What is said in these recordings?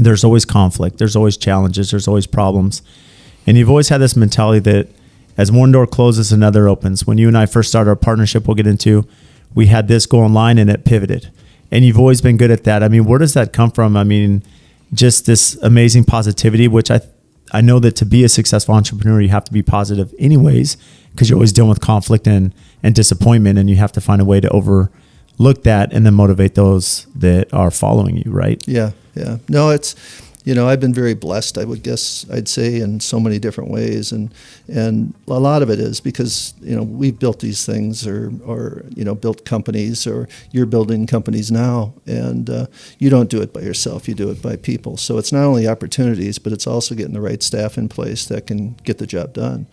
there's always conflict, there's always challenges, there's always problems. And you've always had this mentality that as one door closes, another opens. When you and I first started our partnership, we'll get into, we had this go online and it pivoted. And you've always been good at that. I mean, where does that come from? I mean, just this amazing positivity, which I know that to be a successful entrepreneur, you have to be positive anyways, because you're always dealing with conflict and disappointment, and you have to find a way to overlook that and then motivate those that are following you, right? Yeah. No, it's, I've been very blessed, I'd say, in so many different ways. And a lot of it is because, we've built these things or built companies, or you're building companies now, and you don't do it by yourself, you do it by people. So it's not only opportunities, but it's also getting the right staff in place that can get the job done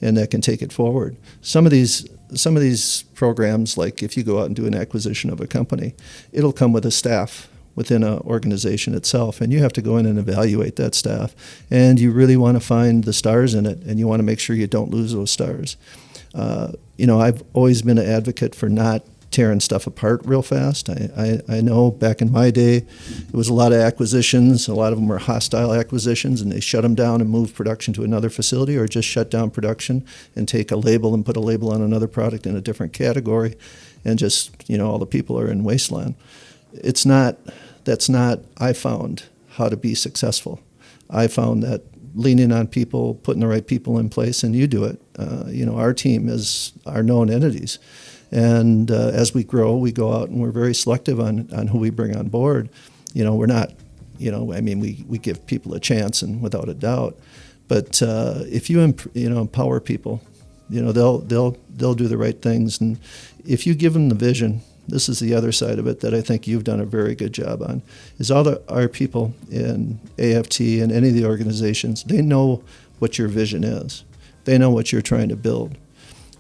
and that can take it forward. Some of these programs, like if you go out and do an acquisition of a company, it'll come with a staff within an organization itself, and you have to go in and evaluate that staff, and you really want to find the stars in it, and you want to make sure you don't lose those stars. I've always been an advocate for not tearing stuff apart real fast. I know back in my day, it was a lot of acquisitions. A lot of them were hostile acquisitions, and they shut them down and moved production to another facility, or just shut down production and take a label and put a label on another product in a different category, and just, all the people are in wasteland. That's not, I found, how to be successful. I found that leaning on people, putting the right people in place, and you do it. Our team is our known entities. And as we grow, we go out and we're very selective on who we bring on board. We're not, we give people a chance, and without a doubt. But if you empower people, they'll do the right things. And if you give them the vision, this is the other side of it that I think you've done a very good job on, is our people in AFT and any of the organizations, they know what your vision is. They know what you're trying to build.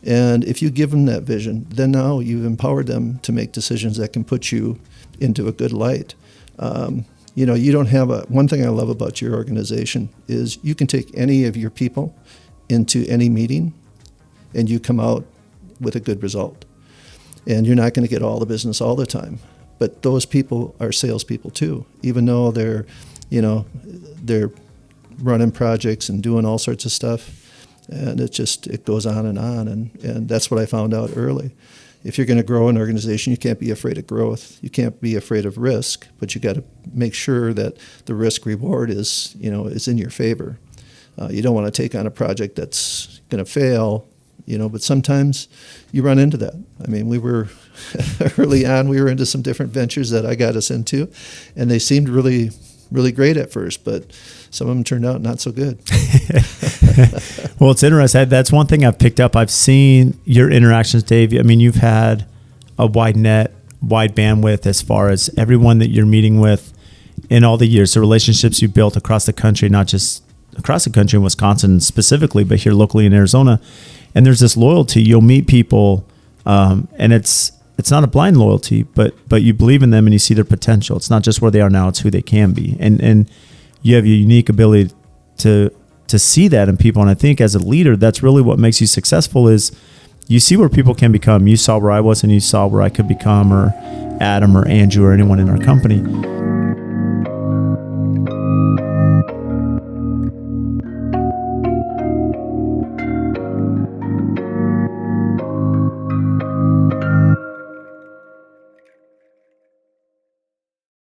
And if you give them that vision, then now you've empowered them to make decisions that can put you into a good light. You don't have one thing I love about your organization is you can take any of your people into any meeting and you come out with a good result. And you're not going to get all the business all the time. But those people are salespeople too, even though they're running projects and doing all sorts of stuff. And it goes on. And that's what I found out early. If you're going to grow an organization, you can't be afraid of growth. You can't be afraid of risk, but you got to make sure that the risk reward is in your favor. You don't want to take on a project that's going to fail, but sometimes you run into that. We were early on, we were into some different ventures that I got us into, and they seemed really, really great at first, but some of them turned out not so good. Well, it's interesting. That's one thing I've picked up. I've seen your interactions, Dave. You've had a wide net, wide bandwidth as far as everyone that you're meeting with in all the years, the relationships you built across the country, not just across the country in Wisconsin specifically, but here locally in Arizona. And there's this loyalty. You'll meet people, and it's not a blind loyalty, but you believe in them and you see their potential. It's not just where they are now; it's who they can be. And you have a unique ability to see that in people. And I think as a leader, that's really what makes you successful. Is you see where people can become. You saw where I was, and you saw where I could become, or Adam or Andrew or anyone in our company.